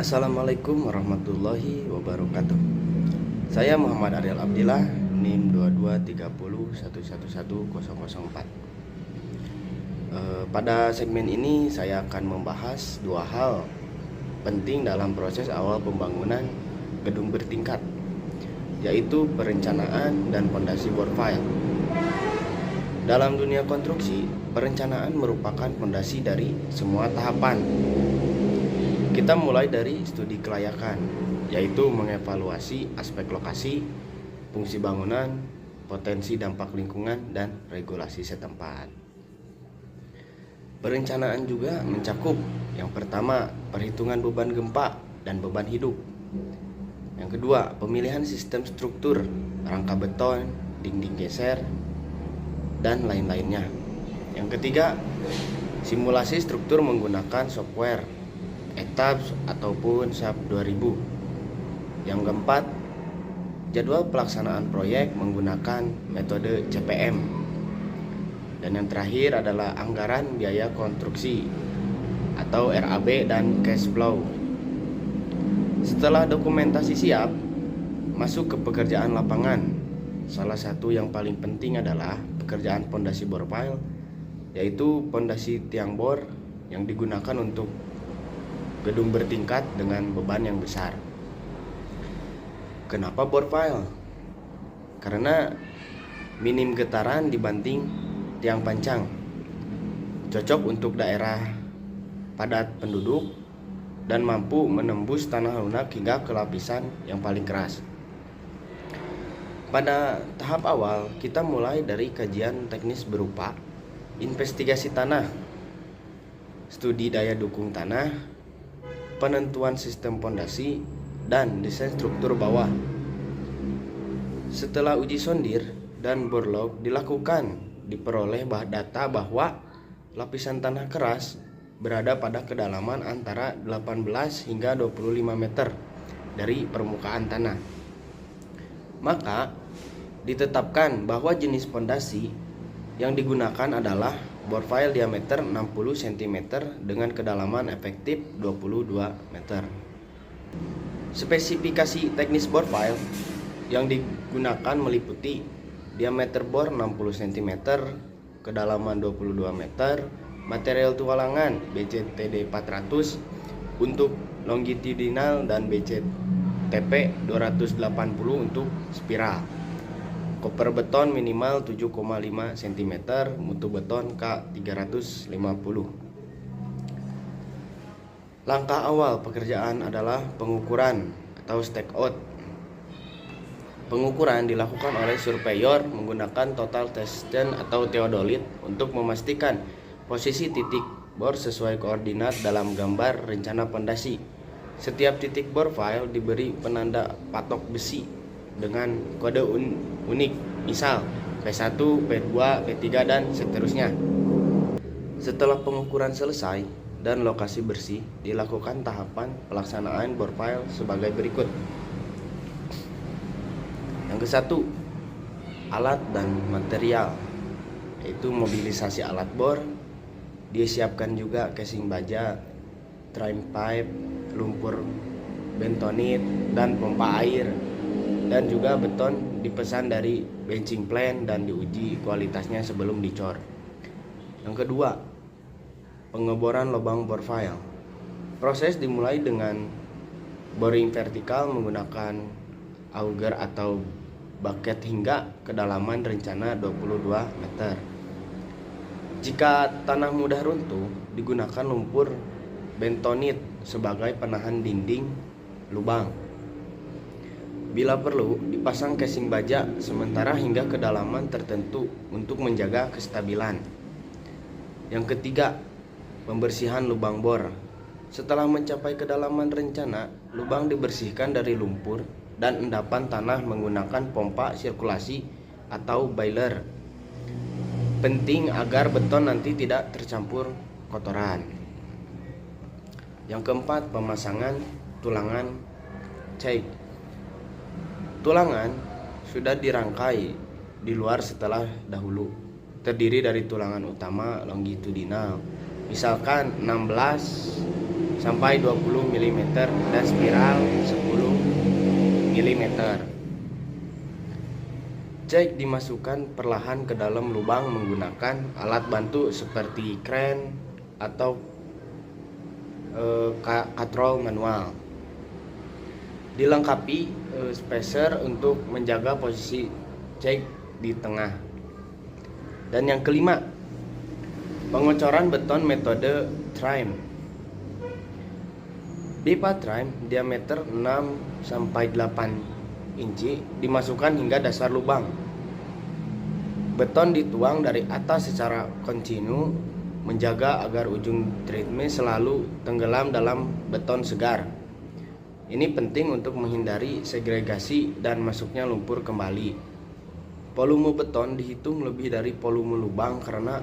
Assalamualaikum warahmatullahi wabarakatuh. Saya Muhammad Ariel Abdillah, NIM 2230111004. Pada segmen ini saya akan membahas dua hal penting dalam proses awal pembangunan gedung bertingkat, yaitu perencanaan dan pondasi bore pile. Dalam dunia konstruksi, perencanaan merupakan pondasi dari semua tahapan. Kita mulai dari studi kelayakan, yaitu mengevaluasi aspek lokasi, fungsi bangunan, potensi dampak lingkungan, dan regulasi setempat. Perencanaan juga mencakup yang pertama, perhitungan beban gempa dan beban hidup. Yang kedua, pemilihan sistem struktur, rangka beton, dinding geser, dan lain-lainnya. Yang ketiga, simulasi struktur menggunakan software ETABS ataupun SAP 2000. Yang keempat, jadwal pelaksanaan proyek menggunakan metode CPM. Dan yang terakhir adalah anggaran biaya konstruksi atau RAB dan cash flow. Setelah dokumentasi siap, masuk ke pekerjaan lapangan. Salah satu yang paling penting adalah pekerjaan pondasi bore pile, yaitu pondasi tiang bor yang digunakan untuk gedung bertingkat dengan beban yang besar. Kenapa bore pile? Karena minim getaran dibanding tiang pancang. Cocok untuk daerah padat penduduk dan mampu menembus tanah lunak hingga ke lapisan yang paling keras. Pada tahap awal, kita mulai dari kajian teknis berupa investigasi tanah, studi daya dukung tanah, penentuan sistem pondasi, dan desain struktur bawah. Setelah uji sondir dan bore log dilakukan, diperoleh data bahwa lapisan tanah keras berada pada kedalaman antara 18 hingga 25 meter dari permukaan tanah. Maka ditetapkan bahwa jenis pondasi yang digunakan adalah bore pile diameter 60 cm dengan kedalaman efektif 22 meter. Spesifikasi teknis bore pile yang digunakan meliputi diameter bor 60 cm, kedalaman 22 meter, material tualangan BCTD 400 untuk longitudinal dan BCTP 280 untuk spiral. Koper beton minimal 7,5 cm, mutu beton K350. Langkah awal pekerjaan adalah pengukuran atau stake out. Pengukuran dilakukan oleh surveyor menggunakan total tension atau theodolit untuk memastikan posisi titik bor sesuai koordinat dalam gambar rencana pondasi. Setiap titik bore pile diberi penanda patok besi dengan kode unik, misal P1, P2, P3, dan seterusnya. Setelah pengukuran selesai dan lokasi bersih, dilakukan tahapan pelaksanaan bore pile sebagai berikut. Yang ke-1, alat dan material, yaitu mobilisasi alat bor. Disiapkan juga casing baja, trim pipe, lumpur bentonit, dan pompa air. Dan juga beton dipesan dari benching plan dan diuji kualitasnya sebelum dicor. Yang kedua, pengeboran lubang bore pile. Proses dimulai dengan boring vertikal menggunakan auger atau bucket hingga kedalaman rencana 22 meter. Jika tanah mudah runtuh, digunakan lumpur bentonit sebagai penahan dinding lubang. Bila perlu, dipasang casing baja sementara hingga kedalaman tertentu untuk menjaga kestabilan. Yang ketiga, pembersihan lubang bor. Setelah mencapai kedalaman rencana, lubang dibersihkan dari lumpur dan endapan tanah menggunakan pompa sirkulasi atau boiler. Penting agar beton nanti tidak tercampur kotoran. Yang keempat, pemasangan tulangan cake. Tulangan sudah dirangkai di luar setelah dahulu. Terdiri dari tulangan utama longitudinal, misalkan 16 sampai 20 mm dan spiral 10 mm. Cek dimasukkan perlahan ke dalam lubang menggunakan alat bantu seperti kren atau katrol manual. Dilengkapi spacer untuk menjaga posisi cek di tengah. Dan yang kelima, pengocoran beton metode trim. Pipa trim diameter 6-8 inci dimasukkan hingga dasar lubang. Beton dituang dari atas secara kontinu, menjaga agar ujung trim selalu tenggelam dalam beton segar. Ini penting untuk menghindari segregasi dan masuknya lumpur kembali. Volume beton dihitung lebih dari volume lubang karena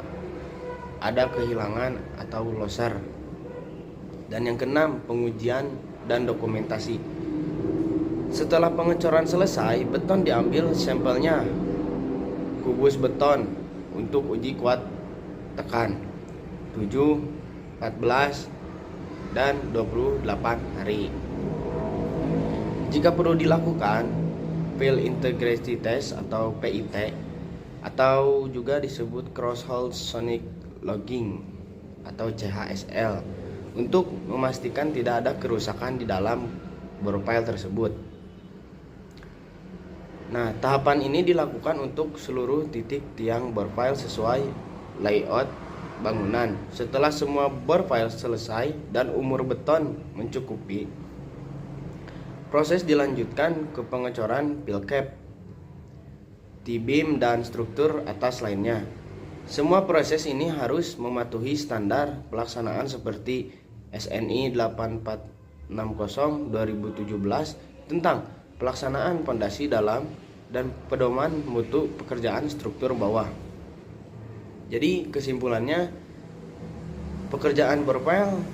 ada kehilangan atau loser. Dan yang keenam, pengujian dan dokumentasi. Setelah pengecoran selesai, beton diambil sampelnya, kubus beton untuk uji kuat tekan 7, 14, dan 28 hari. Jika perlu dilakukan Field Integrity Test atau PIT, atau juga disebut Cross Hole Sonic Logging atau CHSL, untuk memastikan tidak ada kerusakan di dalam bore pile tersebut. Nah, tahapan ini dilakukan untuk seluruh titik tiang bore pile sesuai layout bangunan. Setelah semua bore pile selesai dan umur beton mencukupi, proses dilanjutkan ke pengecoran pile cap, T-beam, dan struktur atas lainnya. Semua proses ini harus mematuhi standar pelaksanaan seperti SNI 8460/2017 tentang pelaksanaan pondasi dalam dan pedoman mutu pekerjaan struktur bawah. Jadi kesimpulannya, pekerjaan bore pile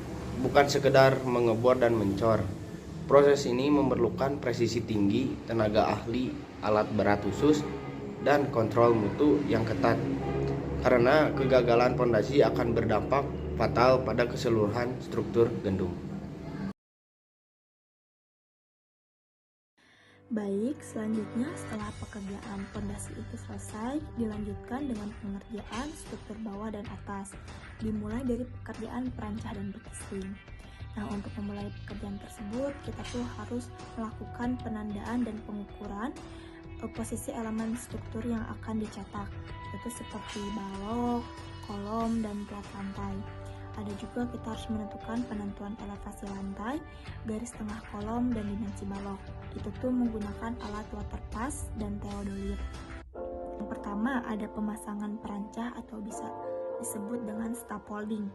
bukan sekedar mengebor dan mencor. Proses ini memerlukan presisi tinggi, tenaga ahli, alat berat khusus, dan kontrol mutu yang ketat. Karena kegagalan pondasi akan berdampak fatal pada keseluruhan struktur gedung. Baik, selanjutnya setelah pekerjaan pondasi itu selesai, dilanjutkan dengan pengerjaan struktur bawah dan atas. Dimulai dari pekerjaan perancah dan bekisting. Nah, untuk memulai pekerjaan tersebut, kita tuh harus melakukan penandaan dan pengukuran posisi elemen struktur yang akan dicetak, yaitu seperti balok, kolom, dan plat lantai. Ada juga kita harus menentukan penentuan elevasi lantai, garis tengah kolom, dan dimensi balok. Itu tuh menggunakan alat waterpass dan teodolit. Yang pertama ada pemasangan perancah atau bisa disebut dengan scaffolding.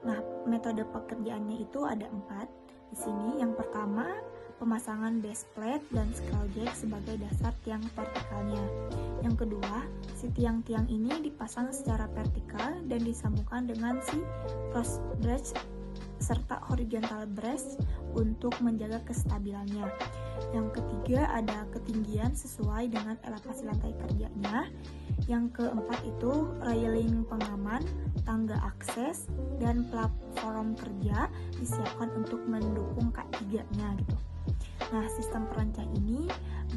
Nah, metode pekerjaannya itu ada 4. Di sini yang pertama, pemasangan base plate dan screw jack sebagai dasar tiang vertikalnya. Yang kedua, si tiang-tiang ini dipasang secara vertikal dan disambungkan dengan si cross brace serta horizontal brace untuk menjaga kestabilannya. Yang ketiga, ada ketinggian sesuai dengan elevasi lantai kerjanya. Yang keempat itu railing pengaman, tangga akses, dan platform kerja disiapkan untuk mendukung K3-nya gitu. Nah, sistem perancah ini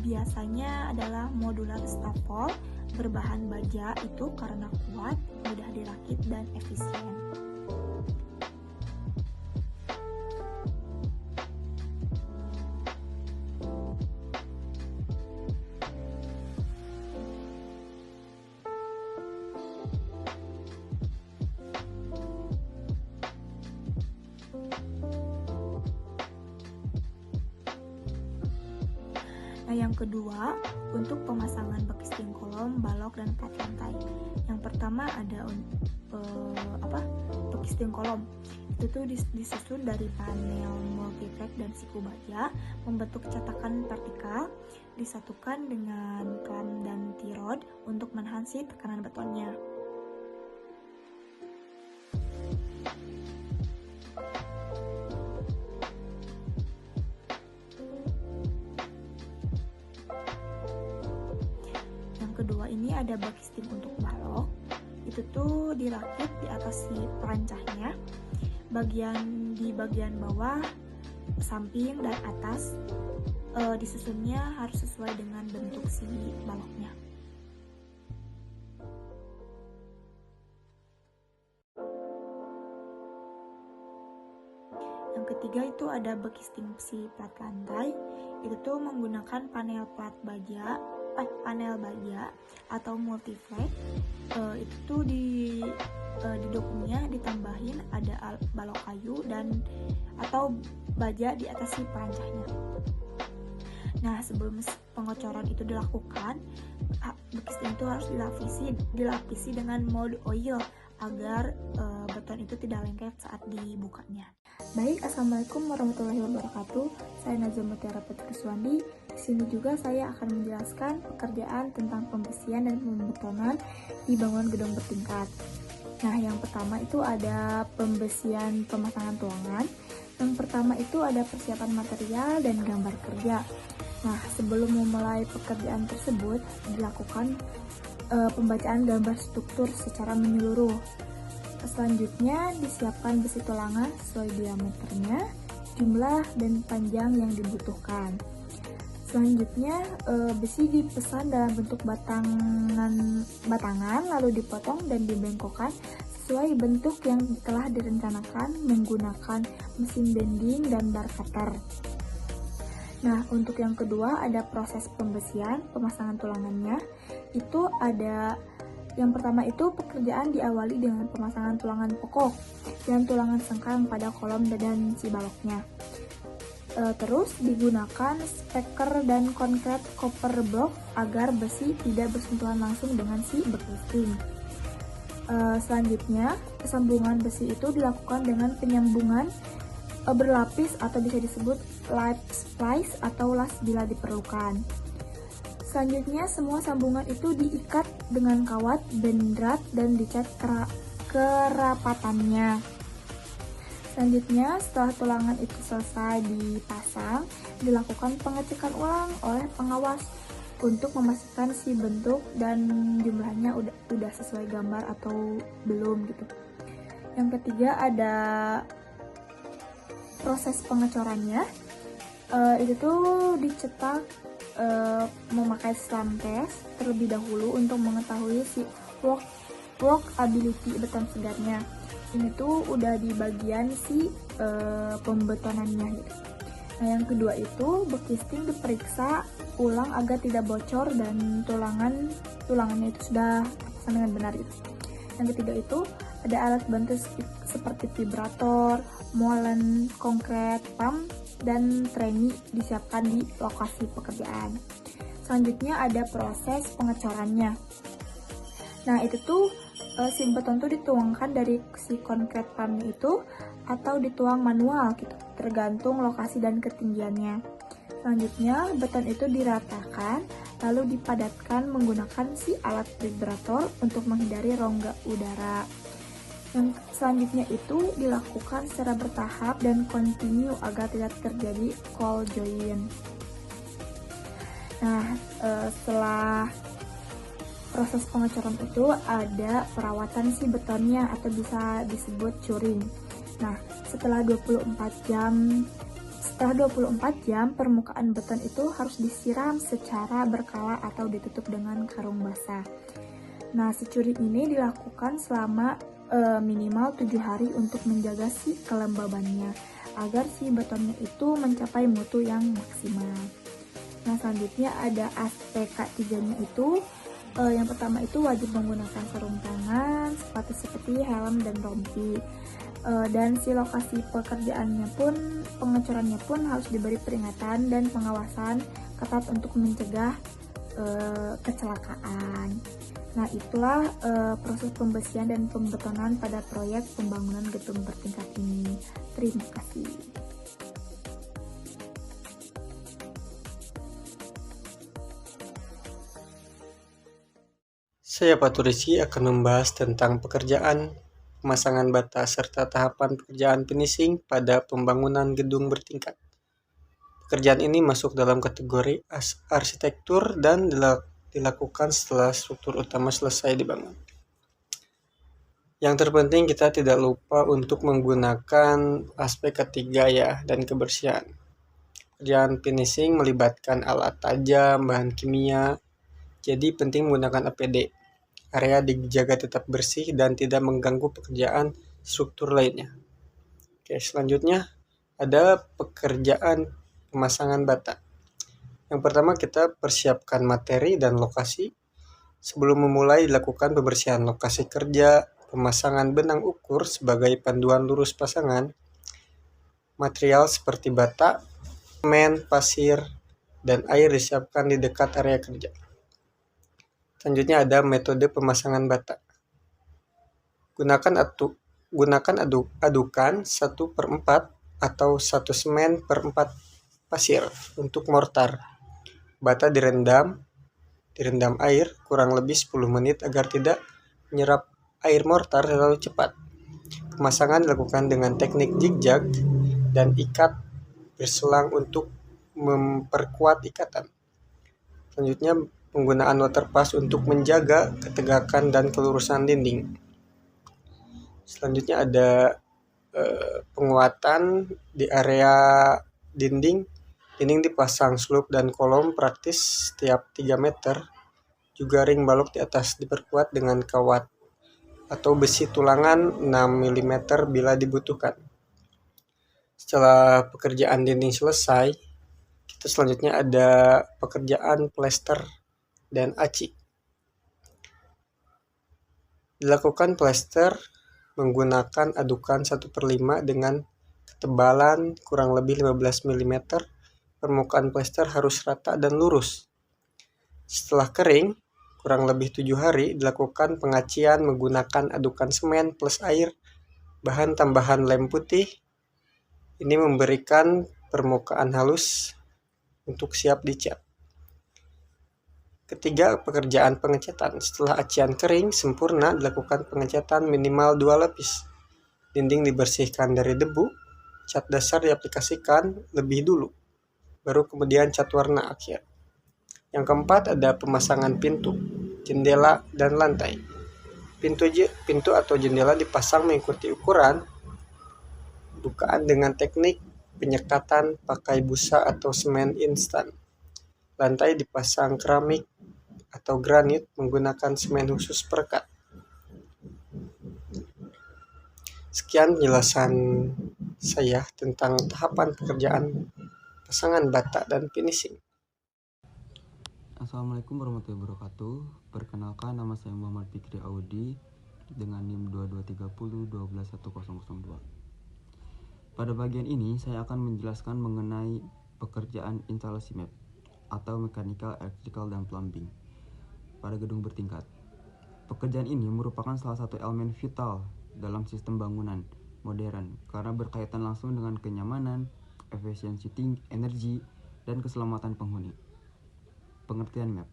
biasanya adalah modular scaffold berbahan baja itu karena kuat, mudah dirakit, dan efisien. Nah, yang kedua, untuk pemasangan bekisting kolom, balok, dan plat lantai. Yang pertama ada bekisting kolom. Itu tuh disusun dari panel multiplek dan siku baja, membentuk cetakan vertikal, disatukan dengan clamp dan T-rod untuk menahan si tekanan betonnya. Kedua ini ada bekisting untuk balok, itu tuh dirakit di atas si perancahnya. di bagian bawah, samping, dan atas disusunnya harus sesuai dengan bentuk si baloknya. Yang ketiga itu ada bekisting si plat lantai. Itu tuh menggunakan panel baja atau multiflag. Itu tuh di dokumnya ditambahin ada balok kayu atau baja di atas si perancahnya. Nah, sebelum pengocoran itu dilakukan, bekisting itu harus dilapisi dengan mold oil agar beton itu tidak lengket saat dibukanya. Baik, assalamualaikum warahmatullahi wabarakatuh. Saya Najwa Mutiara Putri Suwandi. Di sini juga saya akan menjelaskan pekerjaan tentang pembesian dan pembetonan di bangunan gedung bertingkat. Nah, yang pertama itu ada pembesian pemasangan tulangan. Yang pertama itu ada persiapan material dan gambar kerja. Nah, sebelum memulai pekerjaan tersebut dilakukan pembacaan gambar struktur secara menyeluruh. Selanjutnya disiapkan besi tulangan sesuai diameternya, jumlah dan panjang yang dibutuhkan. Selanjutnya besi dipesan dalam bentuk batangan lalu dipotong dan dibengkokkan sesuai bentuk yang telah direncanakan menggunakan mesin bending dan bar cutter. Nah, untuk yang kedua ada proses pembesian pemasangan tulangannya. Itu ada yang pertama itu pekerjaan diawali dengan pemasangan tulangan pokok dan tulangan sengkang pada kolom dan si baloknya. Terus digunakan speker dan konkret copper block agar besi tidak bersentuhan langsung dengan si bekisting. Selanjutnya, sambungan besi itu dilakukan dengan penyambungan berlapis atau bisa disebut lap splice atau las bila diperlukan. Selanjutnya, semua sambungan itu diikat dengan kawat, bendrat, dan dicat kerapatannya. Selanjutnya, setelah tulangan itu selesai dipasang, dilakukan pengecekan ulang oleh pengawas untuk memastikan si bentuk dan jumlahnya udah sesuai gambar atau belum gitu. Yang ketiga ada proses pengecorannya. Itu tuh dicetak memakai slam test terlebih dahulu untuk mengetahui si workability beton segarnya. Ini tuh udah di bagian si pembetonannya gitu. Nah, yang kedua itu bekisting diperiksa ulang agar tidak bocor dan tulangannya itu sudah terpasang dengan benar gitu. Yang ketiga itu ada alat bantu seperti vibrator, molen, konkret, pump, dan treni disiapkan di lokasi pekerjaan. Selanjutnya ada proses pengecorannya. Nah, itu tuh si beton tuh dituangkan dari si konkret pumpnya itu atau dituang manual gitu, tergantung lokasi dan ketinggiannya. Selanjutnya beton itu diratakan lalu dipadatkan menggunakan si alat vibrator untuk menghindari rongga udara. Yang selanjutnya itu dilakukan secara bertahap dan kontinu agar tidak terjadi cold joint. Nah, setelah proses pengecoran itu ada perawatan si betonnya atau bisa disebut curing. Nah, setelah 24 jam permukaan beton itu harus disiram secara berkala atau ditutup dengan karung basah. Nah, si curing ini dilakukan selama minimal 7 hari untuk menjaga si kelembabannya agar si betonnya itu mencapai mutu yang maksimal. Nah, selanjutnya ada aspek K3-nya itu yang pertama itu wajib menggunakan sarung tangan, sepatu seperti helm dan rompi. Dan si lokasi pengecorannya pun harus diberi peringatan dan pengawasan ketat untuk mencegah kecelakaan. Nah, itulah proses pembesian dan pembetonan pada proyek pembangunan gedung bertingkat ini. Terima kasih. Saya Pak Rizky akan membahas tentang pekerjaan pemasangan bata serta tahapan pekerjaan finishing pada pembangunan gedung bertingkat. Pekerjaan ini masuk dalam kategori arsitektur dan dilakukan setelah struktur utama selesai dibangun. Yang terpenting kita tidak lupa untuk menggunakan aspek ketiga ya, dan kebersihan. Pekerjaan finishing melibatkan alat tajam, bahan kimia, jadi penting menggunakan APD. Area dijaga tetap bersih dan tidak mengganggu pekerjaan struktur lainnya. Oke, selanjutnya ada pekerjaan pemasangan bata. Yang pertama kita persiapkan materi dan lokasi. Sebelum memulai dilakukan pembersihan lokasi kerja, pemasangan benang ukur sebagai panduan lurus pasangan, material seperti bata, semen, pasir, dan air disiapkan di dekat area kerja. Selanjutnya ada metode pemasangan bata. Gunakan adukan 1/4 atau 1 semen per 4 pasir untuk mortar. Bata direndam air kurang lebih 10 menit agar tidak menyerap air mortar terlalu cepat. Pemasangan dilakukan dengan teknik zigzag dan ikat berselang untuk memperkuat ikatan. Selanjutnya penggunaan waterpass untuk menjaga ketegakan dan kelurusan dinding. Selanjutnya ada penguatan di area dinding. Dinding dipasang slope dan kolom praktis setiap 3 meter. Juga ring balok di atas diperkuat dengan kawat atau besi tulangan 6 mm bila dibutuhkan. Setelah pekerjaan dinding selesai, kita selanjutnya ada pekerjaan plester dan aci. Dilakukan plester menggunakan adukan 1/5 dengan ketebalan kurang lebih 15 mm. Permukaan plester harus rata dan lurus. Setelah kering, kurang lebih 7 hari, dilakukan pengacian menggunakan adukan semen plus air, bahan tambahan lem putih. Ini memberikan permukaan halus untuk siap dicat. Ketiga, pekerjaan pengecatan. Setelah acian kering sempurna, dilakukan pengecatan minimal 2 lapis. Dinding dibersihkan dari debu, cat dasar diaplikasikan lebih dulu, baru kemudian cat warna akhir. Yang keempat ada pemasangan pintu, jendela, dan lantai. Pintu atau jendela dipasang mengikuti ukuran, bukaan dengan teknik penyekatan pakai busa atau semen instan. Lantai dipasang keramik atau granit menggunakan semen khusus perekat. Sekian penjelasan saya tentang tahapan pekerjaan pasangan bata dan finishing. Assalamualaikum warahmatullahi wabarakatuh. Perkenalkan, nama saya Muhammad Fikri Audi dengan NIM 2230121002. Pada bagian ini saya akan menjelaskan mengenai pekerjaan instalasi map atau mechanical, electrical, dan plumbing pada gedung bertingkat. Pekerjaan ini merupakan salah satu elemen vital dalam sistem bangunan modern karena berkaitan langsung dengan kenyamanan, efisiensi energi, dan keselamatan penghuni. Pengertian map.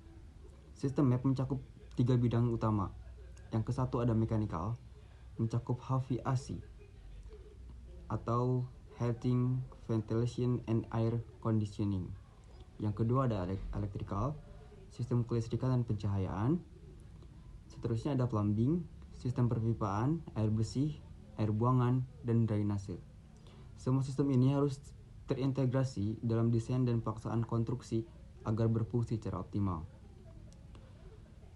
Sistem map mencakup 3 bidang utama. Yang ke-1 ada mechanical, mencakup HVAC atau heating, ventilation, and air conditioning. Yang kedua ada electrical, sistem kelistrikan dan pencahayaan. Seterusnya ada plumbing, sistem perpipaan, air bersih, air buangan, dan drainase. Semua sistem ini harus terintegrasi dalam desain dan pelaksanaan konstruksi agar berfungsi secara optimal.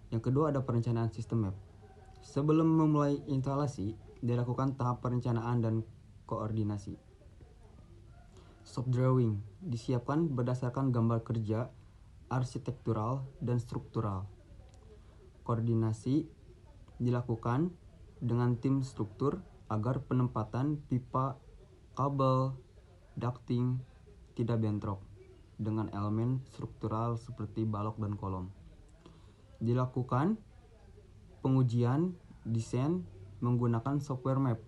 Yang kedua ada perencanaan sistem map. Sebelum memulai instalasi, dilakukan tahap perencanaan dan koordinasi. Soft drawing disiapkan berdasarkan gambar kerja, arsitektural, dan struktural. Koordinasi dilakukan dengan tim struktur agar penempatan pipa, kabel, ducting tidak bentrok dengan elemen struktural seperti balok dan kolom. Dilakukan pengujian desain menggunakan software map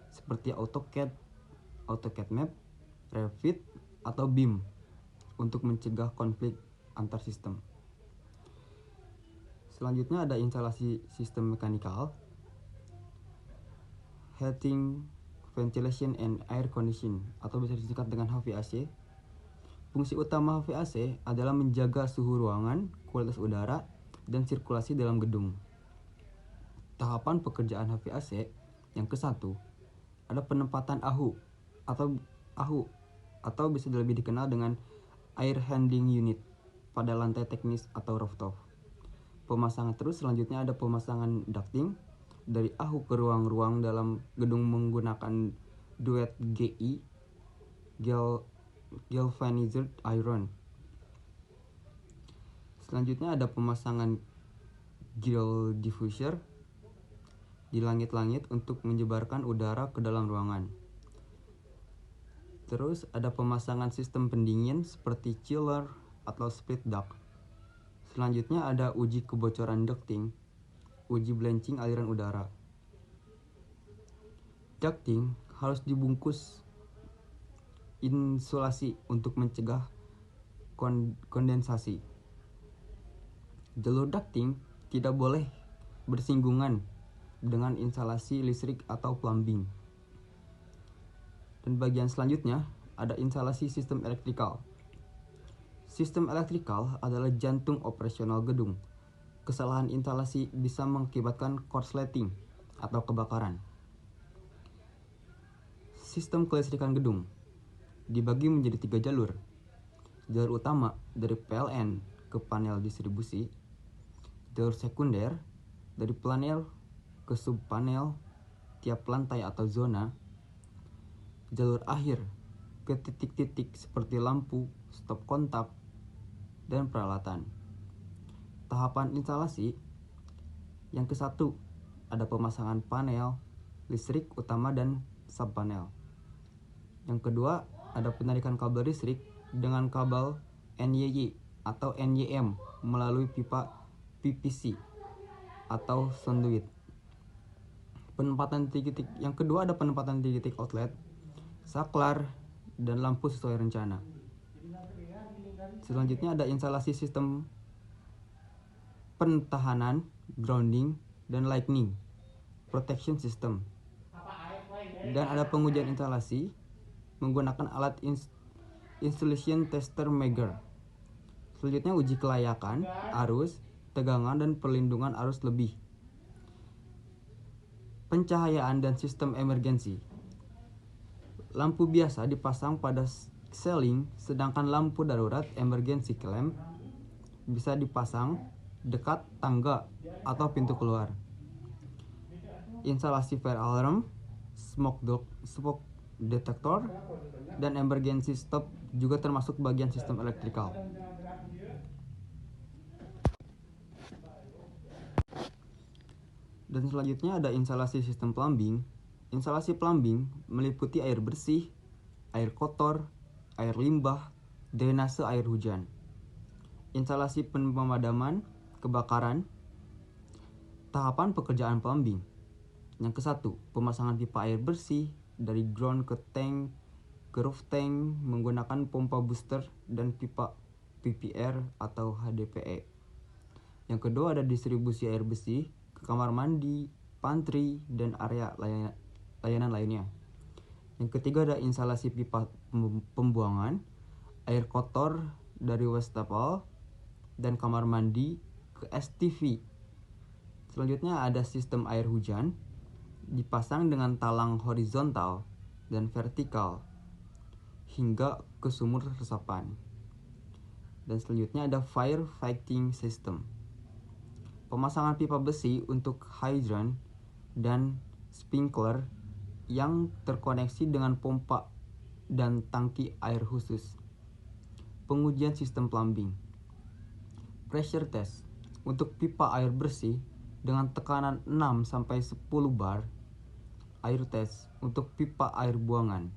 seperti AutoCAD Map, Revit, atau BIM untuk mencegah konflik antar sistem. Selanjutnya ada instalasi sistem mekanikal, heating, ventilation, and air conditioning atau bisa disingkat dengan HVAC. Fungsi utama HVAC adalah menjaga suhu ruangan, kualitas udara, dan sirkulasi dalam gedung. tahapan pekerjaan HVAC yang ke-1 ada penempatan AHU atau bisa lebih dikenal dengan Air Handling Unit pada lantai teknis atau rooftop. Pemasangan terus selanjutnya ada pemasangan ducting dari AHU ke ruang-ruang dalam gedung menggunakan duet GI galvanized iron. Selanjutnya ada pemasangan grill diffuser di langit-langit untuk menyebarkan udara ke dalam ruangan. Terus ada pemasangan sistem pendingin seperti chiller atau split duct. Selanjutnya ada uji kebocoran ducting, uji blanching aliran udara. Ducting harus dibungkus insulasi untuk mencegah kondensasi. Jalur ducting tidak boleh bersinggungan dengan instalasi listrik atau plumbing. Dan bagian selanjutnya ada instalasi sistem elektrikal. Sistem elektrikal adalah jantung operasional gedung. Kesalahan instalasi bisa mengakibatkan korsleting atau kebakaran. Sistem kelistrikan gedung dibagi menjadi 3 jalur. Jalur utama dari PLN ke panel distribusi, jalur sekunder dari panel ke subpanel tiap lantai atau zona, jalur akhir ke titik-titik seperti lampu, stop kontak, dan peralatan. Tahapan instalasi yang ke-1 ada pemasangan panel listrik utama dan subpanel. Yang kedua ada penarikan kabel listrik dengan kabel NYY atau NYM melalui pipa PVC atau conduit. Penempatan titik yang kedua ada penempatan titik outlet, saklar, dan lampu sesuai rencana. Selanjutnya ada instalasi sistem pentahanan, grounding, dan lightning protection system. Dan ada pengujian instalasi menggunakan alat installation tester measure. Selanjutnya uji kelayakan, arus, tegangan, dan perlindungan arus lebih. Pencahayaan dan sistem emergensi. Lampu biasa dipasang pada ceiling, sedangkan lampu darurat emergency lamp bisa dipasang dekat tangga atau pintu keluar. Instalasi fire alarm, smoke detector, dan emergency stop juga termasuk bagian sistem elektrikal. Dan selanjutnya ada instalasi sistem plumbing. Instalasi plumbing meliputi air bersih, air kotor, air limbah, drainase air hujan. Instalasi pemadaman kebakaran. Tahapan pekerjaan plumbing. Yang ke-1, pemasangan pipa air bersih dari ground ke tank ke roof tank menggunakan pompa booster dan pipa PPR atau HDPE. Yang kedua ada distribusi air bersih ke kamar mandi, pantry, dan area layanan lainnya. Yang ketiga ada instalasi pipa pembuangan air kotor dari wastafel dan kamar mandi ke STV. Selanjutnya ada sistem air hujan dipasang dengan talang horizontal dan vertikal hingga ke sumur resapan. Dan selanjutnya ada fire fighting system. Pemasangan pipa besi untuk hydrant dan sprinkler yang terkoneksi dengan pompa dan tangki air khusus. Pengujian sistem plumbing. Pressure test untuk pipa air bersih dengan tekanan 6-10 bar. Air test untuk pipa air buangan.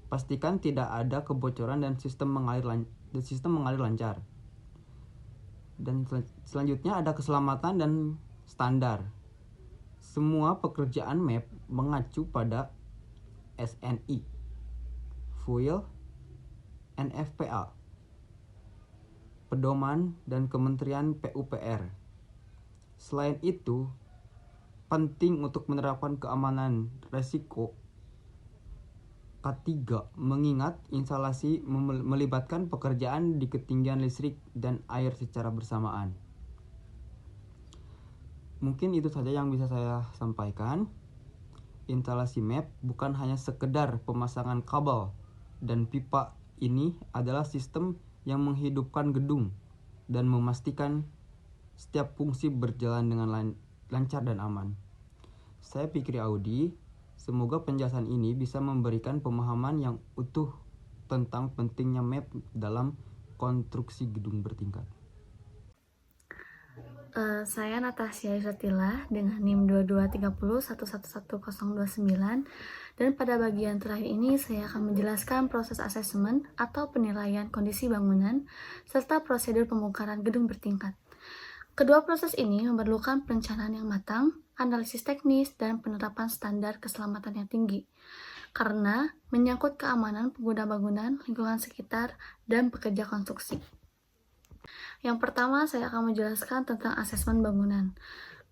Pastikan tidak ada kebocoran dan sistem mengalir lancar. Dan selanjutnya ada keselamatan dan standar. Semua pekerjaan MEP mengacu pada SNI, FUIL, NFPA, Pedoman, dan Kementerian PUPR. Selain itu, penting untuk menerapkan keamanan resiko K3 mengingat instalasi melibatkan pekerjaan di ketinggian listrik dan air secara bersamaan. Mungkin itu saja yang bisa saya sampaikan. Instalasi MEP bukan hanya sekedar pemasangan kabel dan pipa, ini adalah sistem yang menghidupkan gedung dan memastikan setiap fungsi berjalan dengan lancar dan aman. Saya Fikri Audi, semoga penjelasan ini bisa memberikan pemahaman yang utuh tentang pentingnya MEP dalam konstruksi gedung bertingkat. Saya Natasha Yusatila dengan NIM 2230111029, dan pada bagian terakhir ini saya akan menjelaskan proses asesmen atau penilaian kondisi bangunan serta prosedur pembongkaran gedung bertingkat. Kedua proses ini memerlukan perencanaan yang matang, analisis teknis, dan penerapan standar keselamatan yang tinggi karena menyangkut keamanan pengguna bangunan, lingkungan sekitar, dan pekerja konstruksi. Yang pertama, saya akan menjelaskan tentang asesmen bangunan.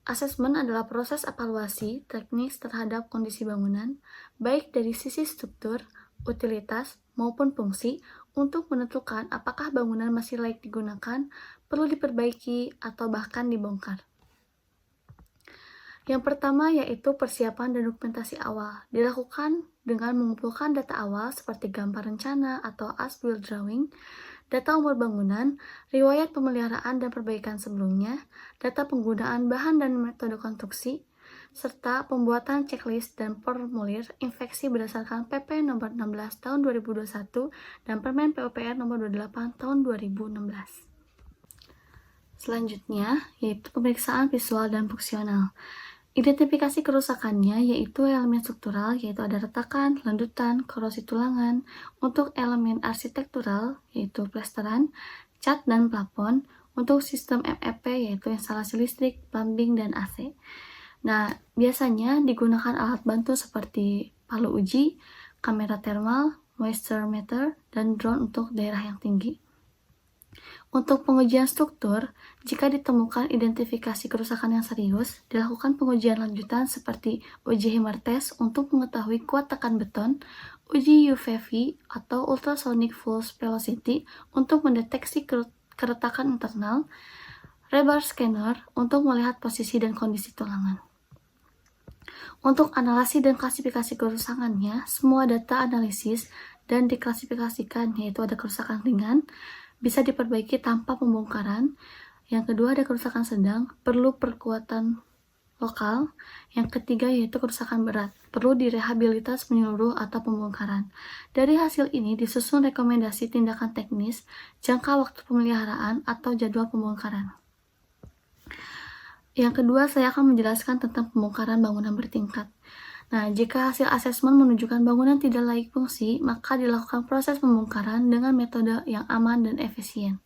Asesmen adalah proses evaluasi teknis terhadap kondisi bangunan, baik dari sisi struktur, utilitas, maupun fungsi, untuk menentukan apakah bangunan masih layak digunakan, perlu diperbaiki, atau bahkan dibongkar. Yang pertama yaitu persiapan dan dokumentasi awal. Dilakukan dengan mengumpulkan data awal seperti gambar rencana atau as-built drawing, data umur bangunan, riwayat pemeliharaan dan perbaikan sebelumnya, data penggunaan bahan dan metode konstruksi, serta pembuatan checklist dan formulir infeksi berdasarkan PP nomor 16 tahun 2021 dan Permen PUPR nomor 28 tahun 2016. Selanjutnya, yaitu pemeriksaan visual dan fungsional. Identifikasi kerusakannya yaitu elemen struktural, yaitu ada retakan, lendutan, korosi tulangan. Untuk elemen arsitektural, yaitu plesteran, cat, dan plafon. Untuk sistem MEP, yaitu instalasi listrik, plumbing, dan AC. Nah, biasanya digunakan alat bantu seperti palu uji, kamera thermal, moisture meter, dan drone untuk daerah yang tinggi. Untuk pengujian struktur, jika ditemukan identifikasi kerusakan yang serius, dilakukan pengujian lanjutan seperti uji hammer test untuk mengetahui kuat tekan beton, uji UVV atau ultrasonic pulse velocity untuk mendeteksi keretakan internal, rebar scanner untuk melihat posisi dan kondisi tulangan. Untuk analisis dan klasifikasi kerusakannya, semua data analisis dan diklasifikasikan, yaitu ada kerusakan ringan, bisa diperbaiki tanpa pembongkaran. Yang kedua ada kerusakan sedang, perlu perkuatan lokal. Yang ketiga yaitu kerusakan berat, perlu direhabilitas menyeluruh atau pembongkaran. Dari hasil ini disusun rekomendasi tindakan teknis, jangka waktu pemeliharaan, atau jadwal pembongkaran. Yang kedua saya akan menjelaskan tentang pembongkaran bangunan bertingkat. Nah, jika hasil asesmen menunjukkan bangunan tidak layak fungsi, maka dilakukan proses pembongkaran dengan metode yang aman dan efisien.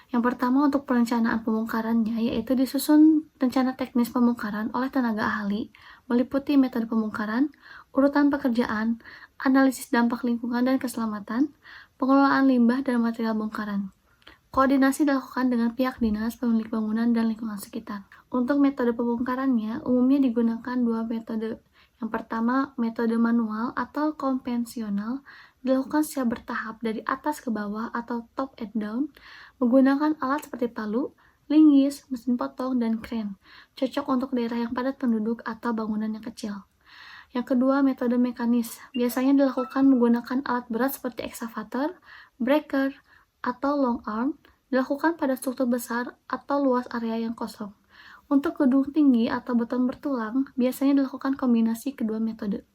Yang pertama untuk perencanaan pembongkarannya, yaitu disusun rencana teknis pembongkaran oleh tenaga ahli, meliputi metode pembongkaran, urutan pekerjaan, analisis dampak lingkungan dan keselamatan, pengelolaan limbah dan material bongkaran. Koordinasi dilakukan dengan pihak dinas, pemilik bangunan, dan lingkungan sekitar. Untuk metode pembongkarannya, umumnya digunakan dua metode. Yang pertama, metode manual atau konvensional, dilakukan secara bertahap dari atas ke bawah atau top and down, menggunakan alat seperti palu, linggis, mesin potong, dan kren. Cocok untuk daerah yang padat penduduk atau bangunan yang kecil. Yang kedua, metode mekanis. Biasanya dilakukan menggunakan alat berat seperti ekskavator, breaker, atau long arm, dilakukan pada struktur besar atau luas area yang kosong. Untuk gedung tinggi atau beton bertulang, biasanya dilakukan kombinasi kedua metode.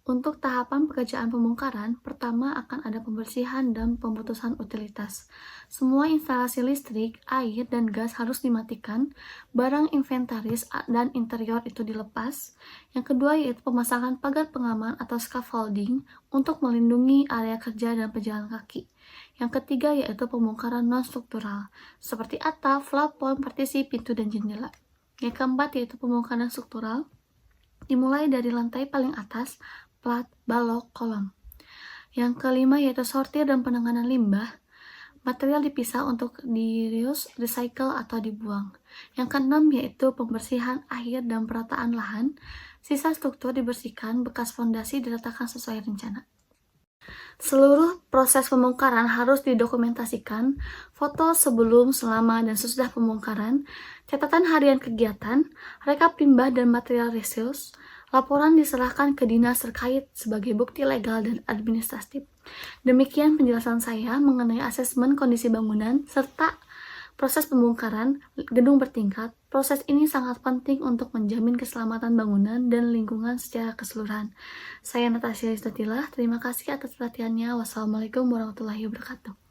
Untuk tahapan pekerjaan pembongkaran, pertama akan ada pembersihan dan pemutusan utilitas. Semua instalasi listrik, air, dan gas harus dimatikan, barang inventaris dan interior itu dilepas. Yang kedua yaitu pemasangan pagar pengaman atau scaffolding untuk melindungi area kerja dan pejalan kaki. Yang ketiga yaitu pembongkaran non-struktural, seperti atap, plafon, partisi, pintu, dan jendela. Yang keempat yaitu pembongkaran struktural, dimulai dari lantai paling atas, plat, balok, kolom. Yang kelima yaitu sortir dan penanganan limbah. Material dipisah untuk di-reuse, recycle, atau dibuang. Yang keenam yaitu pembersihan air dan perataan lahan. Sisa struktur dibersihkan, bekas fondasi diratakan sesuai rencana. Seluruh proses pembongkaran harus didokumentasikan, foto sebelum, selama, dan sesudah pembongkaran, catatan harian kegiatan, rekap limbah dan material resius, laporan diserahkan ke dinas terkait sebagai bukti legal dan administratif. Demikian penjelasan saya mengenai asesmen kondisi bangunan serta proses pembongkaran gedung bertingkat. Proses ini sangat penting untuk menjamin keselamatan bangunan dan lingkungan secara keseluruhan. Saya Natasha Istatila, terima kasih atas perhatiannya. Wassalamualaikum warahmatullahi wabarakatuh.